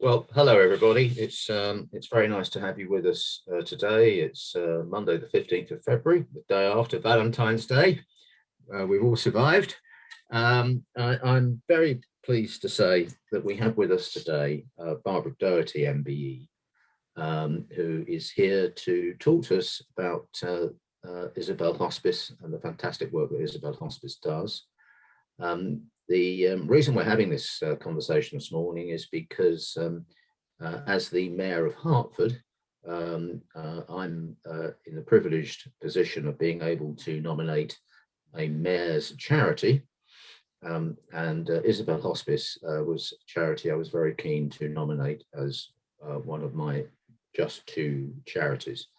Well, hello everybody. It's very nice to have you with us today. It's Monday, the 15th of February, the day after Valentine's Day. We've all survived. I'm very pleased to say that we have with us today Barbara Doherty MBE, who is here to talk to us about Isabel Hospice and the fantastic work that Isabel Hospice does. The reason we're having this conversation this morning is because as the Mayor of Hertford, I'm in the privileged position of being able to nominate a mayor's charity, and Isabel Hospice was a charity I was very keen to nominate as one of my just two charities.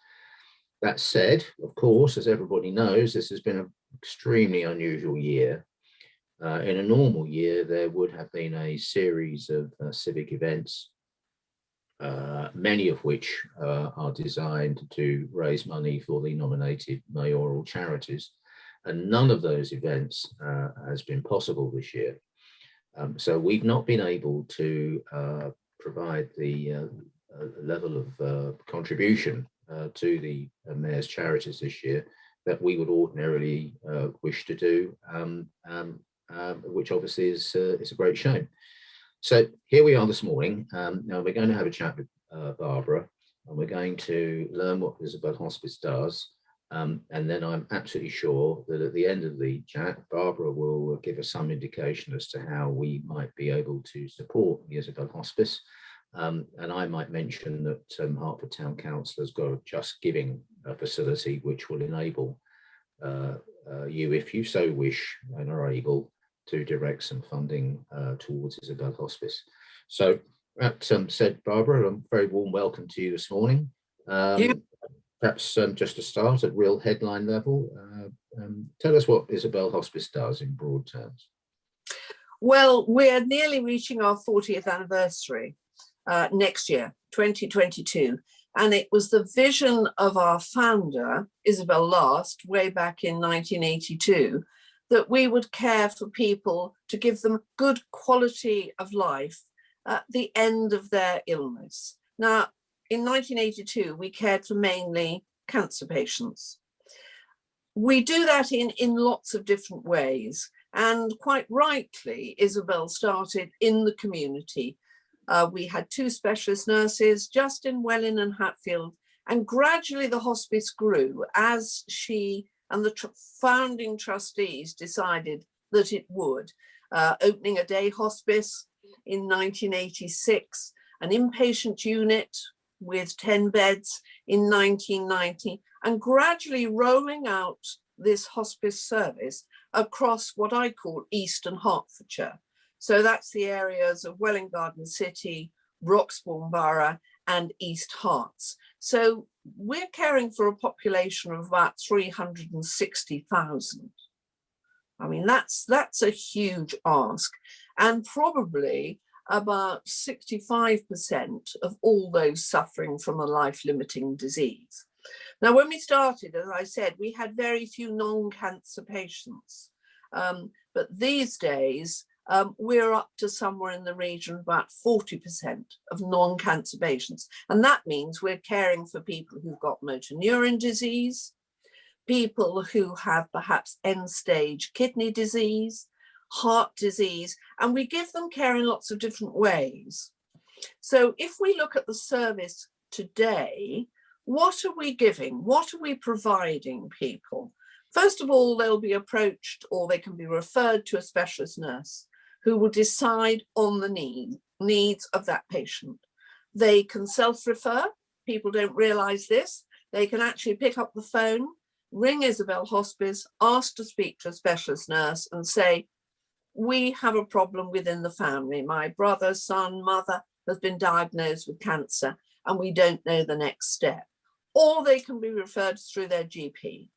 That said, of course, as everybody knows, this has been an extremely unusual year. In a normal year, there would have been a series of civic events, many of which are designed to raise money for the nominated mayoral charities. And none of those events has been possible this year. So we've not been able to provide the level of contribution to the mayor's charities this year that we would ordinarily wish to do. Which obviously is a great shame. So here we are this morning. Now we're going to have a chat with Barbara, and we're going to learn what Isabel Hospice does. And then I'm absolutely sure that at the end of the chat, Barbara will give us some indication as to how we might be able to support the Isabel Hospice. And I might mention that Hertford Town Council has got a Just Giving facility, which will enable you, if you so wish and are able, to direct some funding towards Isabel Hospice. So that said, Barbara, a very warm welcome to you this morning. Perhaps just to start at real headline level, tell us what Isabel Hospice does in broad terms. Well, we're nearly reaching our 40th anniversary next year, 2022. And it was the vision of our founder, Isabel Last, way back in 1982, that we would care for people to give them good quality of life at the end of their illness. Now, in 1982, we cared for mainly cancer patients. We do that in lots of different ways. And quite rightly, Isabel started in the community. We had two specialist nurses, Justin, Welling and Hatfield, and gradually the hospice grew as she and the founding trustees decided that it would, opening a day hospice in 1986, an inpatient unit with 10 beds in 1990, and gradually rolling out this hospice service across what I call Eastern Hertfordshire. So that's the areas of Welwyn Garden City, Broxbourne Borough, and East Herts. So we're caring for a population of about 360,000. I mean, that's a huge ask. And probably about 65% of all those suffering from a life-limiting disease. Now, when we started, as I said, we had very few non-cancer patients. But these days, we're up to somewhere in the region of about 40% of non-cancer patients. And that means we're caring for people who've got motor neuron disease, people who have perhaps end-stage kidney disease, heart disease, and we give them care in lots of different ways. So if we look at the service today, what are we giving? What are we providing people? First of all, they'll be approached or they can be referred to a specialist nurse who will decide on the needs of that patient. They can self-refer. People don't realize this. They can actually pick up the phone, ring Isabel Hospice, ask to speak to a specialist nurse and say, we have a problem within the family. My brother, son, mother has been diagnosed with cancer and we don't know the next step. Or they can be referred through their GP.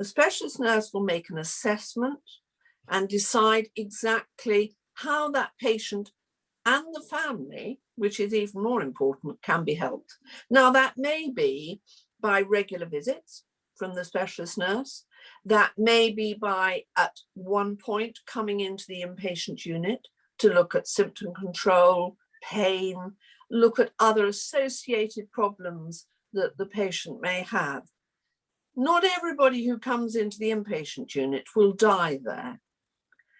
The specialist nurse will make an assessment and decide exactly how that patient and the family, which is even more important, can be helped. Now, that may be by regular visits from the specialist nurse. That may be by, at one point, coming into the inpatient unit to look at symptom control, pain, look at other associated problems that the patient may have. Not everybody who comes into the inpatient unit will die there.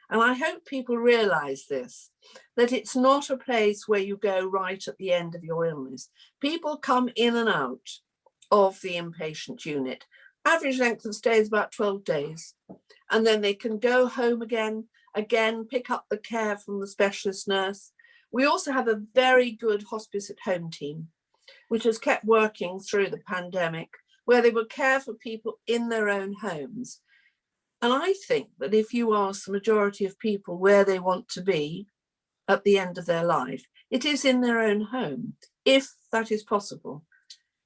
And I hope people realise this, that it's not a place where you go right at the end of your illness. People come in and out of the inpatient unit. Average length of stay is about 12 days. And then they can go home again, pick up the care from the specialist nurse. We also have a very good hospice at home team, which has kept working through the pandemic, where they would care for people in their own homes. And I think that if you ask the majority of people where they want to be at the end of their life, it is in their own home, if that is possible,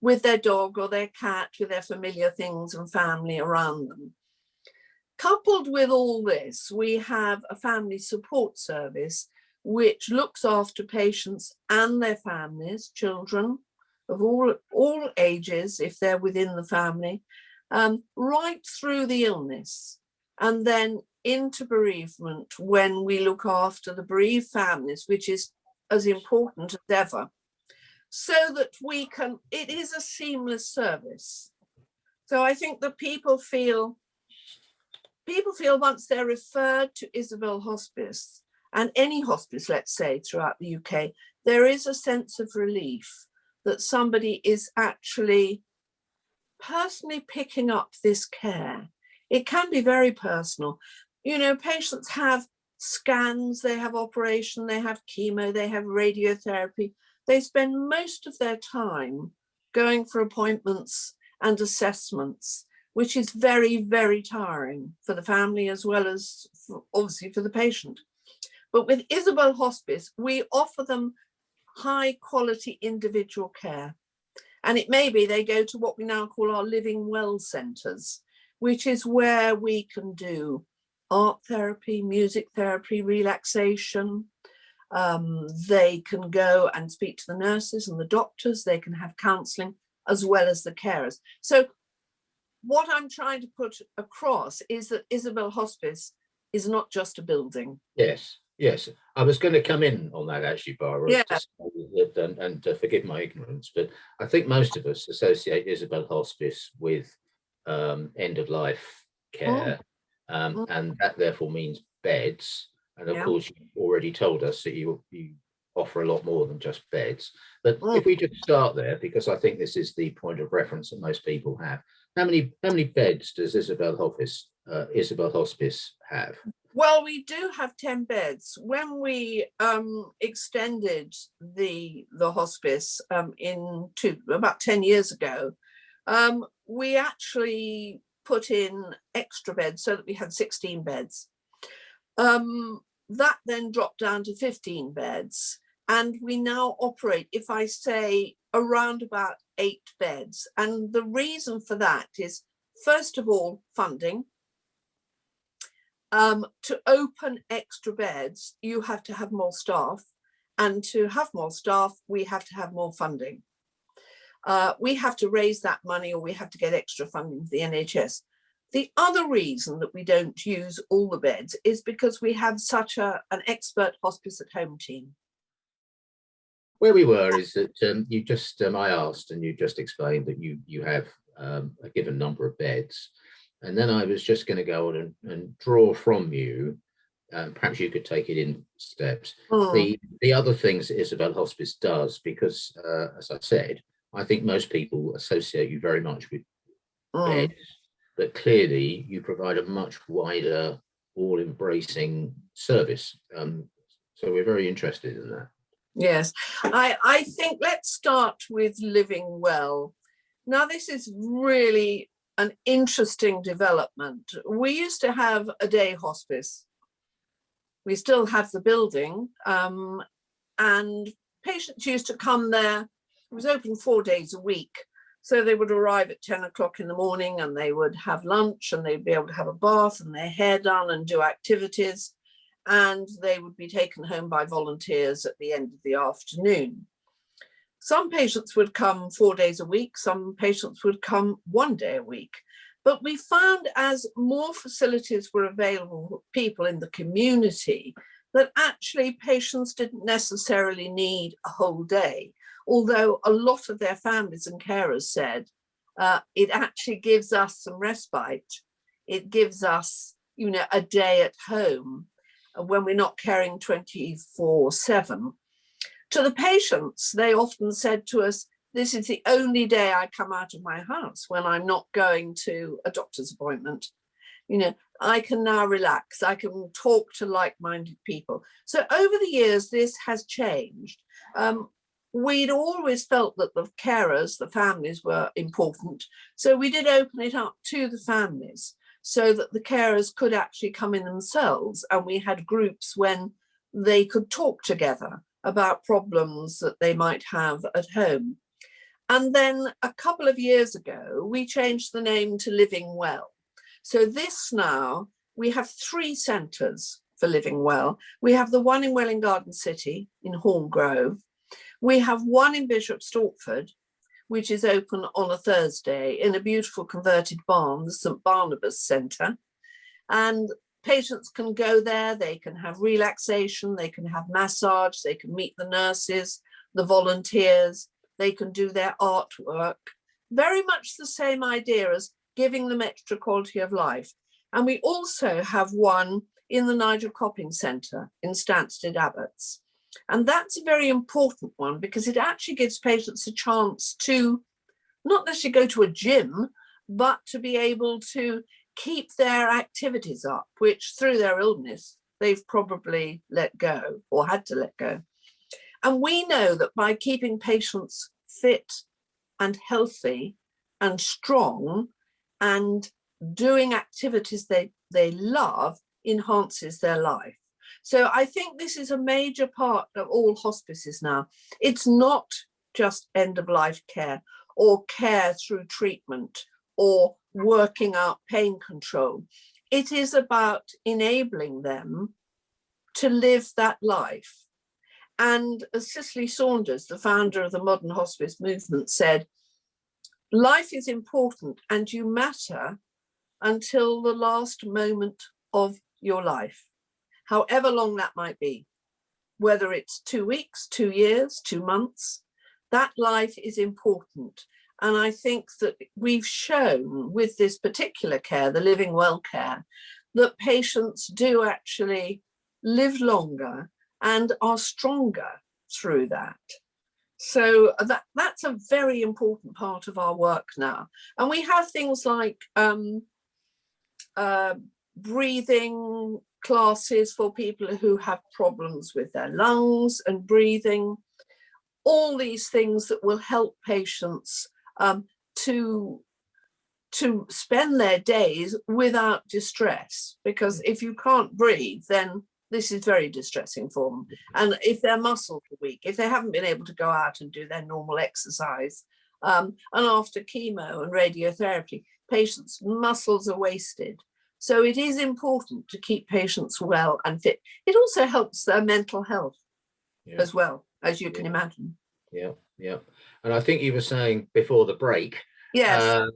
with their dog or their cat, with their familiar things and family around them. Coupled with all this, we have a family support service which looks after patients and their families, children of all ages, if they're within the family, right through the illness, and then into bereavement when we look after the bereaved families, which is as important as ever, so that we can, it is a seamless service. So I think that people feel once they're referred to Isabel Hospice, and any hospice, let's say, throughout the UK, there is a sense of relief that somebody is actually personally picking up this care. It can be very personal. You know, patients have scans, they have operation, they have chemo, they have radiotherapy. They spend most of their time going for appointments and assessments, which is very, very tiring for the family as well as obviously for the patient. But with Isabel Hospice, we offer them high quality individual care. And it may be they go to what we now call our living well centres, which is where we can do art therapy, music therapy, relaxation. They can go and speak to the nurses and the doctors. They can have counselling as well as the carers. So what I'm trying to put across is that Isabel Hospice is not just a building. Yes, yes. I was going to come in on that actually, Barbara, Yeah. and forgive my ignorance, but I think most of us associate Isabel Hospice with end of life care, and that therefore means beds. And of course, you already told us that you offer a lot more than just beds. But if we just start there, because I think this is the point of reference that most people have. How many beds does Isabel Hospice have? Well, we do have 10 beds. When we extended the hospice about 10 years ago, we actually put in extra beds so that we had 16 beds. That then dropped down to 15 beds. And we now operate, if I say, around about 8 beds. And the reason for that is, first of all, funding. To open extra beds, you have to have more staff. And to have more staff, we have to have more funding. We have to raise that money, or we have to get extra funding for the NHS. The other reason that we don't use all the beds is because we have such an expert hospice at home team. Where we were is that you just, I asked, and you just explained that you have a given number of beds. And then I was just going to go on and draw from you, perhaps you could take it in steps, the other things that Isabel Hospice does, because as I said, I think most people associate you very much with beds, but clearly you provide a much wider, all-embracing service. So we're very interested in that. Yes, I think let's start with living well. Now, this is really an interesting development. We used to have a day hospice. We still have the building, and patients used to come there. It was open 4 days a week. So they would arrive at 10 o'clock in the morning, and they would have lunch, and they'd be able to have a bath and their hair done and do activities. And they would be taken home by volunteers at the end of the afternoon. Some patients would come 4 days a week, some patients would come 1 day a week. But we found as more facilities were available for people in the community, that actually patients didn't necessarily need a whole day, although a lot of their families and carers said it actually gives us some respite. It gives us, a day at home when we're not caring 24/7. To the patients, they often said to us, this is the only day I come out of my house when I'm not going to a doctor's appointment. I can now relax. I can talk to like-minded people. So over the years, this has changed. We'd always felt that the carers, the families, were important. So we did open it up to the families so that the carers could actually come in themselves. And we had groups when they could talk together about problems that they might have at home. And then a couple of years ago, we changed the name to Living Well. So this now, we have 3 centres for Living Well. We have the one in Welwyn Garden City in Horn Grove. We have one in Bishop Stortford, which is open on a Thursday in a beautiful converted barn, the St Barnabas Centre. And patients can go there, they can have relaxation, they can have massage, they can meet the nurses, the volunteers, they can do their artwork. Very much the same idea as giving them extra quality of life. And we also have one in the Nigel Copping Centre in Stansted Abbots. And that's a very important one because it actually gives patients a chance to not necessarily go to a gym, but to be able to keep their activities up, which through their illness, they've probably let go or had to let go. And we know that by keeping patients fit and healthy and strong and doing activities they love enhances their life. So I think this is a major part of all hospices now. It's not just end-of-life care or care through treatment or working out pain control. It is about enabling them to live that life. And as Cicely Saunders, the founder of the modern hospice movement, said, life is important and you matter until the last moment of your life, however long that might be, whether it's 2 weeks, 2 years, 2 months, that life is important. And I think that we've shown with this particular care, the Living Well care, that patients do actually live longer and are stronger through that. So that's a very important part of our work now. And we have things like breathing classes for people who have problems with their lungs and breathing, all these things that will help patients to spend their days without distress, because if you can't breathe, then this is very distressing for them. And if their muscles are weak, if they haven't been able to go out and do their normal exercise, and after chemo and radiotherapy, patients' muscles are wasted. So it is important to keep patients well and fit. It also helps their mental health as well, as you can imagine. Yeah, yeah. And I think you were saying before the break, yes,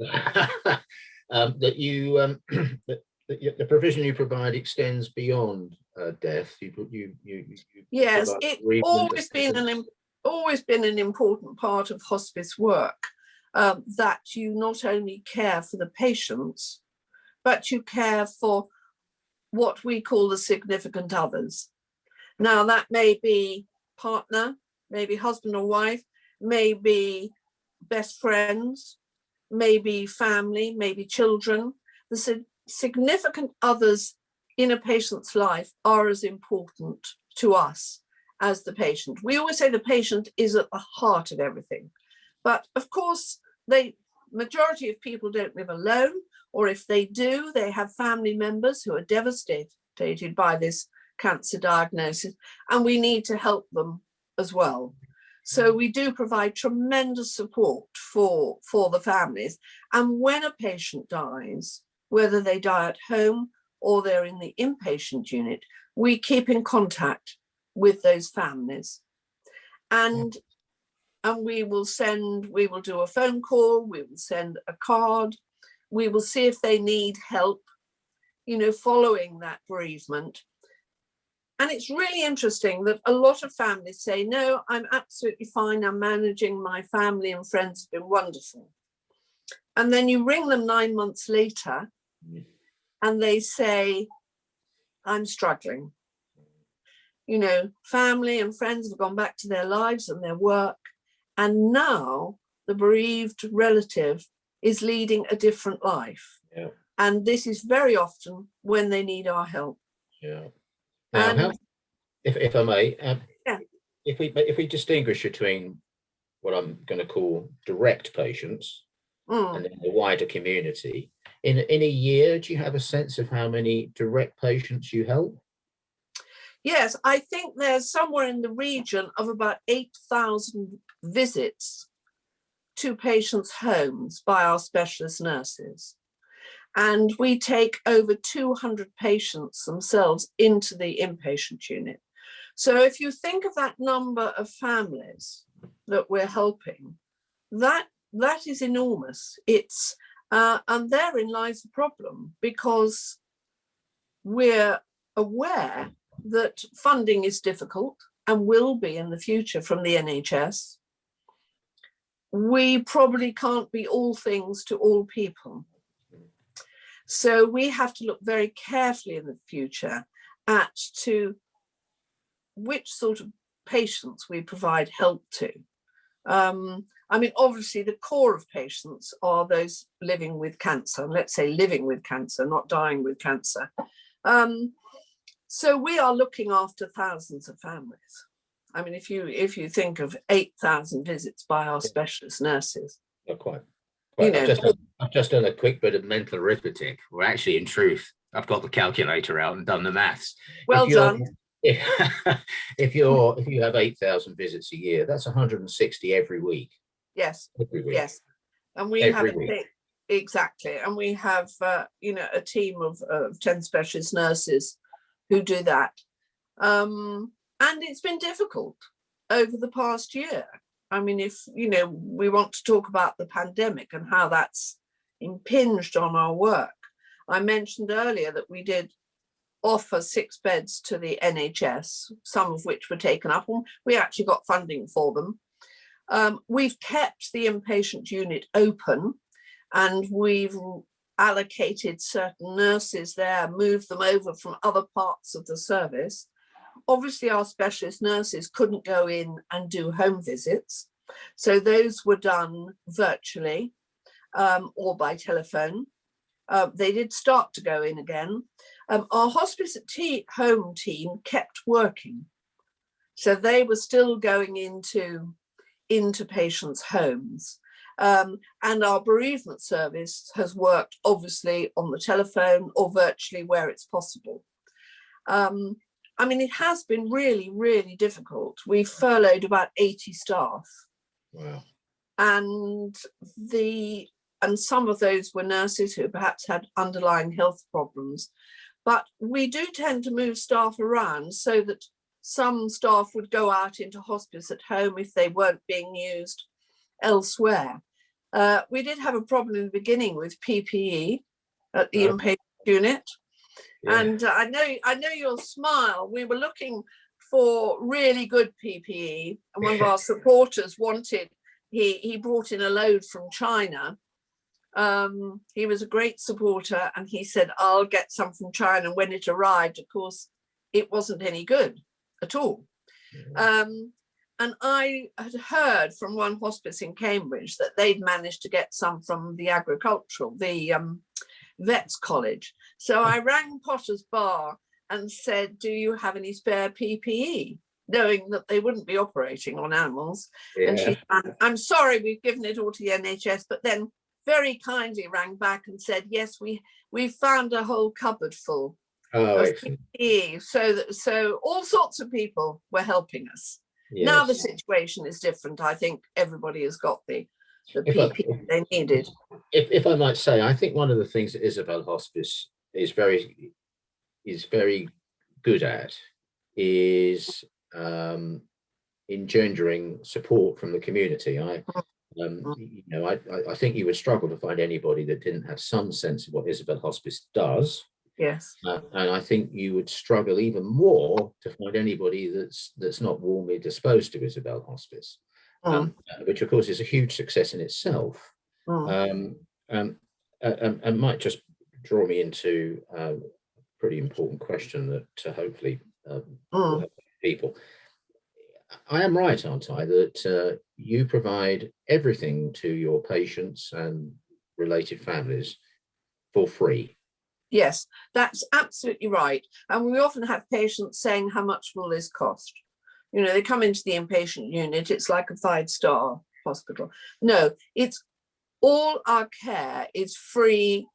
that you the provision you provide extends beyond death. Yes, it's always been an important part of hospice work, that you not only care for the patients, but you care for what we call the significant others. Now, that may be partner, maybe husband or wife, maybe best friends, maybe family, maybe children. The significant others in a patient's life are as important to us as the patient. We always say the patient is at the heart of everything. But of course, majority of people don't live alone, or if they do, they have family members who are devastated by this cancer diagnosis, and we need to help them as well. So we do provide tremendous support for the families. And when a patient dies, whether they die at home or they're in the inpatient unit, we keep in contact with those families. And we will do a phone call, we will send a card, we will see if they need help, following that bereavement. And it's really interesting that a lot of families say, no, I'm absolutely fine. I'm managing, my family and friends have been wonderful. And then you ring them 9 months later and they say, I'm struggling. You know, family and friends have gone back to their lives and their work. And now the bereaved relative is leading a different life. Yeah. And this is very often when they need our help. Yeah. Now, if I may, yeah. if we distinguish between what I'm going to call direct patients and then the wider community, in a year, do you have a sense of how many direct patients you help? Yes, I think there's somewhere in the region of about 8,000 visits to patients' homes by our specialist nurses. And we take over 200 patients themselves into the inpatient unit. So if you think of that number of families that we're helping, that is enormous. It's and therein lies the problem, because we're aware that funding is difficult and will be in the future from the NHS. We probably can't be all things to all people. So we have to look very carefully in the future to which sort of patients we provide help to. I mean, obviously the core of patients are those living with cancer, let's say living with cancer, not dying with cancer. So we are looking after thousands of families. I mean, if you think of 8,000 visits by our specialist nurses. Not quite. You know, I've just done a quick bit of mental arithmetic. Well, actually, in truth, I've got the calculator out and done the maths. Well done. If you have 8,000 visits a year, that's 160 every week. Yes. Every week. Yes. And we have exactly. And we have you know, a team of 10 specialist nurses who do that. And it's been difficult over the past year. I mean, if, you know, we want to talk about the pandemic and how that's impinged on our work. I mentioned earlier that we did offer 6 beds to the NHS, some of which were taken up, and we actually got funding for them. We've kept the inpatient unit open, and we've allocated certain nurses there, moved them over from other parts of the service. Obviously, our specialist nurses couldn't go in and do home visits, so those were done virtually or by telephone. They did start to go in again. Our hospice at home team kept working, so they were still going into patients' homes. And our bereavement service has worked obviously on the telephone or virtually where it's possible. I mean, it has been really, really difficult. We furloughed about 80 staff. Wow. And some of those were nurses who perhaps had underlying health problems. But we do tend to move staff around so that some staff would go out into hospice at home if they weren't being used elsewhere. We did have a problem in the beginning with PPE at the inpatient unit. Yeah. And I know you'll smile. We were looking for really good PPE, and one of our supporters wanted, he brought in a load from China. He was a great supporter, and he said, I'll get some from China. And when it arrived, of course, it wasn't any good at all. And I had heard from one hospice in Cambridge that they'd managed to get some from the Vets College. So I rang Potter's Bar and said, do you have any spare PPE? Knowing that they wouldn't be operating on animals. Yeah. And she said, I'm sorry, we've given it all to the NHS, but then very kindly rang back and said, yes, we found a whole cupboard full of PPE. So all sorts of people were helping us. Yes. Now the situation is different. I think everybody has got the PPE they needed. If I might say, I think one of the things that Isabel Hospice is very good at is engendering support from the community. I think you would struggle to find anybody that didn't have some sense of what Isabel Hospice does Yes. And I think you would struggle even more to find anybody that's not warmly disposed to Isabel Hospice, which of course is a huge success in itself. And might just draw me into a pretty important question that hopefully will help people. I am right, aren't I, that you provide everything to your patients and related families for free? Yes, that's absolutely right. And we often have patients saying, how much will this cost? You know, they come into the inpatient unit, it's like a 5-star hospital. No, it's all our care is free,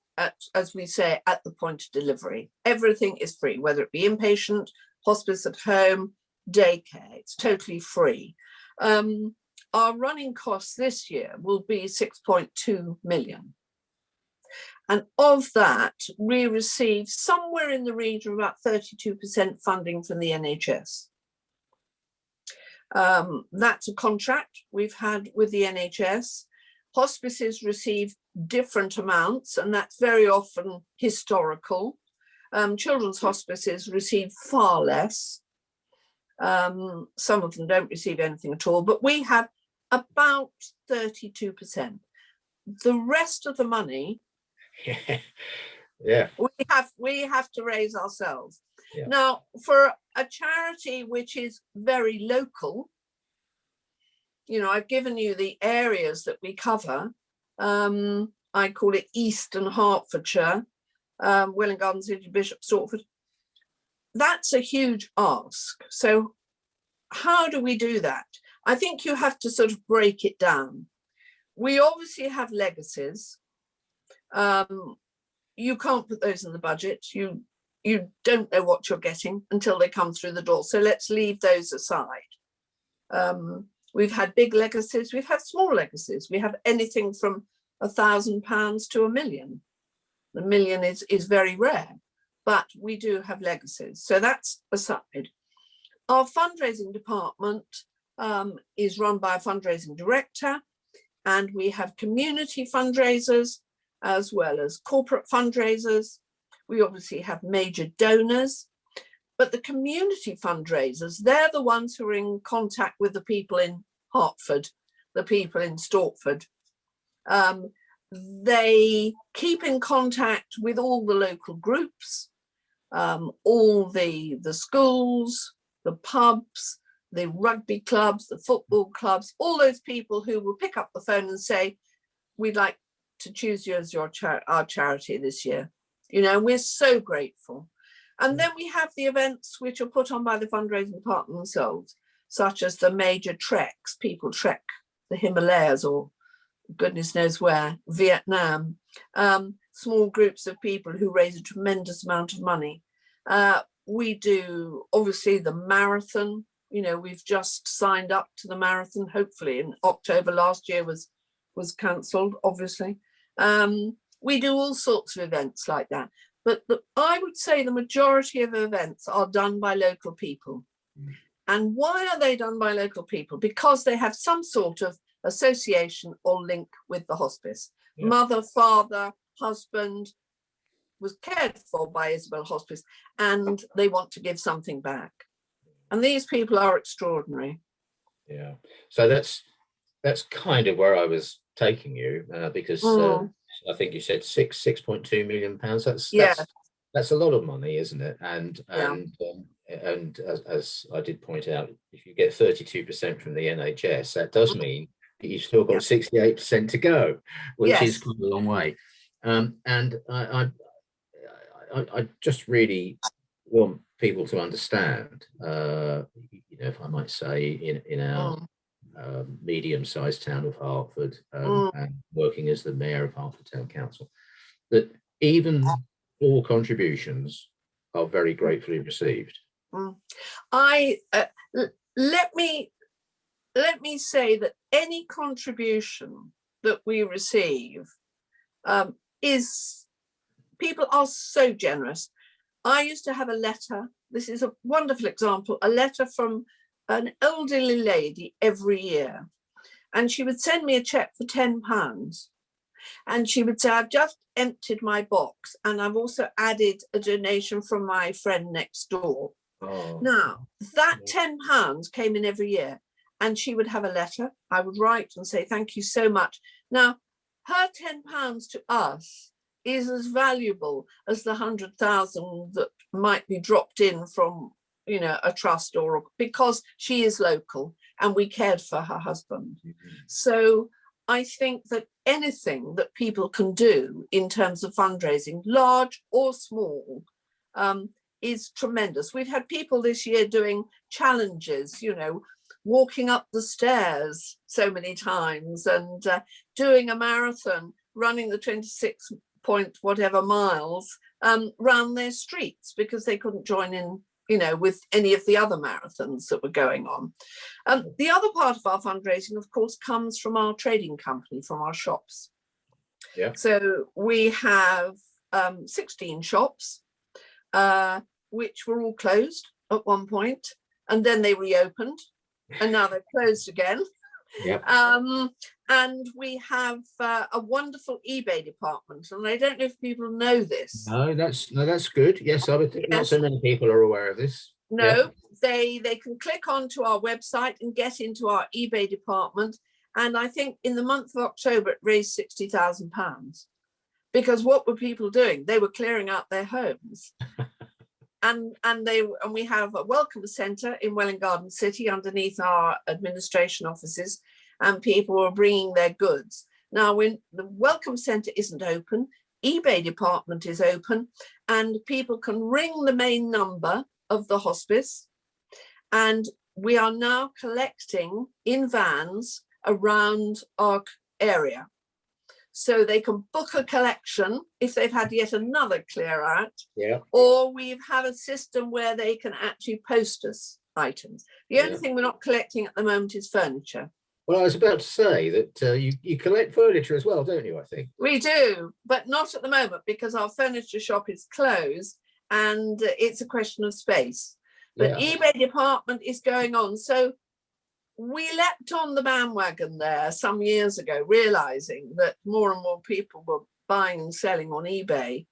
as we say, at the point of delivery. Everything is free, whether it be inpatient, hospice at home, daycare, it's totally free. Our running costs this year will be 6.2 million. And of that, we receive somewhere in the region of about 32% funding from the NHS. That's a contract we've had with the NHS. Hospices receive different amounts, and that's very often historical. Children's hospices receive far less. Some of them don't receive anything at all, but we have about 32%. The rest of the money, we have to raise ourselves. Now, for a charity which is very local, you know, I've given you the areas that we cover. I call it Eastern Hertfordshire, Welwyn Garden City, Bishop Stortford. That's a huge ask. So how do we do that? I think you have to sort of break it down. We obviously have legacies. You can't put those in the budget. You don't know what you're getting until they come through the door. So let's leave those aside. We've had big legacies. We've had small legacies. We have anything from £1,000 to £1 million. The million is very rare, but we do have legacies. So that's aside. Our fundraising department is run by a fundraising director, and we have community fundraisers as well as corporate fundraisers. We obviously have major donors, but the community fundraisers, they're the ones who are in contact with the people in Hertford, the people in Stortford. They keep in contact with all the local groups, all the schools, the pubs, the rugby clubs, the football clubs, all those people who will pick up the phone and say, we'd like to choose you as our charity this year. You know, we're so grateful. And then we have the events which are put on by the fundraising department themselves, such as the major treks. People trek the Himalayas or goodness knows where, Vietnam. Small groups of people who raise a tremendous amount of money. We do, obviously, the marathon. You know, we've just signed up to the marathon, hopefully in October. Last year was cancelled, obviously. We do all sorts of events like that. But I would say the majority of events are done by local people. And why are they done by local people? Because they have some sort of association or link with the hospice. Mother, father, husband was cared for by Isabel Hospice, and they want to give something back. And these people are extraordinary. Yeah. So that's kind of where I was taking you, because I think you said £6.2 million. That's a lot of money, isn't it? And as I did point out, if you get 32% from the NHS, that does mean that you've still got 68% to go, which is quite a long way. And I just really want people to understand, you know, if I might say, in our medium-sized town of Hertford, and working as the Mayor of Hertford Town Council, that even all contributions are very gratefully received. Let me say that any contribution that we receive is, people are so generous. I used to have a letter, this is a wonderful example, a letter from an elderly lady every year, and she would send me a cheque for £10. And she would say, I've just emptied my box and I've also added a donation from my friend next door. Oh. Now, that £10 came in every year, and she would have a letter. I would write and say, thank you so much. Now, her £10 to us is as valuable as the 100,000 that might be dropped in from, you know, a trust, or because she is local and we cared for her husband. Mm-hmm. So I think that anything that people can do in terms of fundraising, large or small, is tremendous. We've had people this year doing challenges, you know, walking up the stairs so many times, and doing a marathon, running the 26 point whatever miles round their streets because they couldn't join in, you know, with any of the other marathons that were going on. The other part of our fundraising, of course, comes from our trading company, from our shops. Yeah. So we have 16 shops, which were all closed at one point, and then they reopened, and now they're closed again. Yep. And we have a wonderful eBay department, and I don't know if people know this. No, that's good. Yes, I would think not so many people are aware of this. No, they can click onto our website and get into our eBay department. And I think in the month of October, it raised £60,000. Because what were people doing? They were clearing out their homes. And we have a welcome centre in Welwyn Garden City underneath our administration offices, and people were bringing their goods. Now, when the welcome centre isn't open, eBay department is open, and people can ring the main number of the hospice, and we are now collecting in vans around our area. So they can book a collection if they've had yet another clear out, or we have a system where they can actually post us items. The only thing we're not collecting at the moment is furniture. Well, I was about to say that you collect furniture as well, don't you, I think? We do, but not at the moment because our furniture shop is closed and it's a question of space. But eBay department is going on. So we leapt on the bandwagon there some years ago, realizing that more and more people were buying and selling on eBay.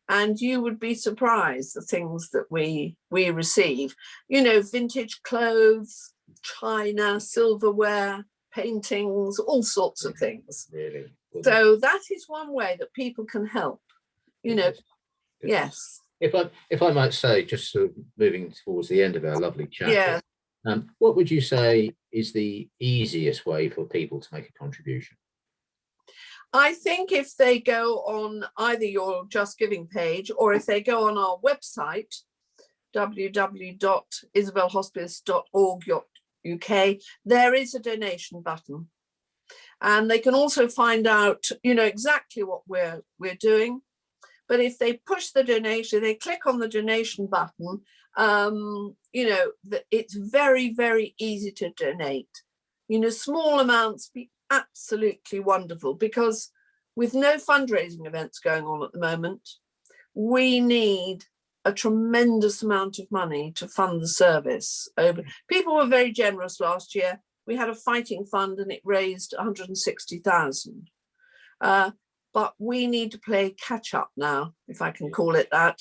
And you would be surprised the things that we receive. You know, vintage clothes, china, silverware, paintings, all sorts of things. Really? So that is one way that people can help. You know, yes. If I might say, just sort of moving towards the end of our lovely chat, what would you say is the easiest way for people to make a contribution? I think if they go on either your Just Giving page, or if they go on our website, www.isabelhospice.org.uk, there is a donation button. And they can also find out, you know, exactly what we're doing. But if they push the donation, they click on the donation button, you know, it's very, very easy to donate. You know, small amounts be absolutely wonderful, because with no fundraising events going on at the moment, we need a tremendous amount of money to fund the service. People were very generous last year. We had a fighting fund and it raised 160,000. But we need to play catch up now, if I can call it that,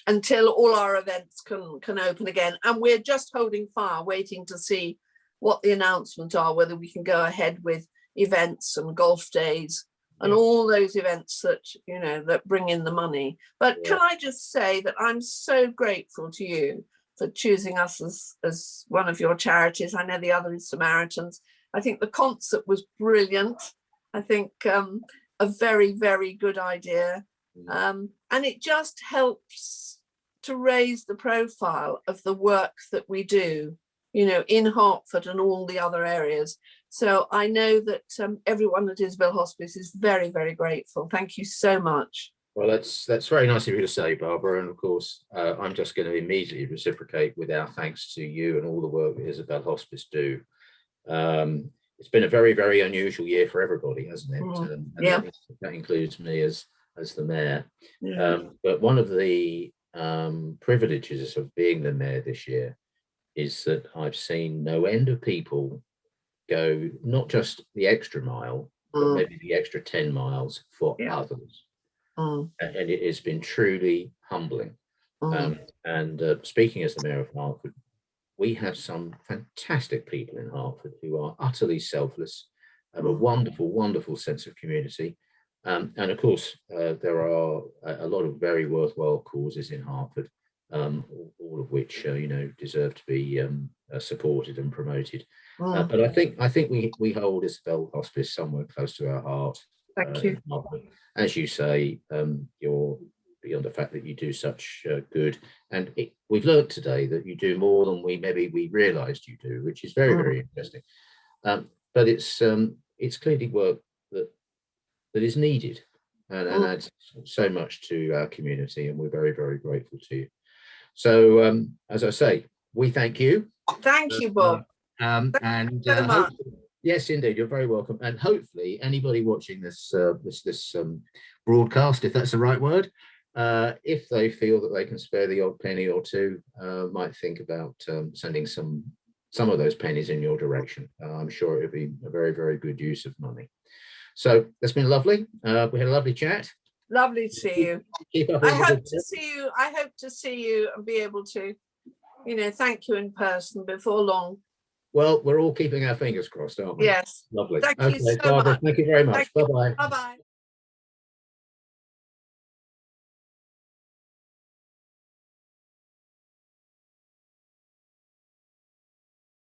until all our events can open again. And we're just holding fire, waiting to see what the announcements are, whether we can go ahead with events and golf days and all those events that, you know, that bring in the money. But can I just say that I'm so grateful to you for choosing us as one of your charities. I know the other is Samaritans. I think the concert was brilliant. I think a very, very good idea. And it just helps to raise the profile of the work that we do, you know, in Hertford and all the other areas. So I know that everyone at Isabel Hospice is very, very grateful. Thank you so much. Well, that's very nice of you to say, Barbara. And of course, I'm just going to immediately reciprocate with our thanks to you and all the work that Isabel Hospice do. It's been a very, very unusual year for everybody, hasn't it? And that includes me as the mayor. But one of the privileges of being the mayor this year is that I've seen no end of people go not just the extra mile, but maybe the extra 10 miles for others. And it has been truly humbling. Speaking as the Mayor of Hertford, we have some fantastic people in Hertford who are utterly selfless, have a wonderful, wonderful sense of community. And of course, there are a lot of very worthwhile causes in Hertford, all of which deserve to be supported and promoted. But I think we hold Isabel Hospice somewhere close to our heart. Thank you. As you say, you're beyond the fact that you do such good, and we've learned today that you do more than we realised you do, which is very, very interesting. But it's clearly work that is needed, and adds so much to our community, and we're very, very grateful to you. So, as I say, we thank you. Thank you, Bob. And so much. Yes, indeed, you're very welcome. And hopefully, anybody watching this broadcast, if that's the right word, if they feel that they can spare the odd penny or two, might think about sending some of those pennies in your direction. I'm sure it would be a very, very good use of money. So that's been lovely. We had a lovely chat. Lovely to see you. Keep up. I hope to see you and be able to, thank you in person before long. Well, we're all keeping our fingers crossed, aren't we? Yes. Lovely. Thank you so Barbara, much. thank you very much. Bye-bye. Bye-bye.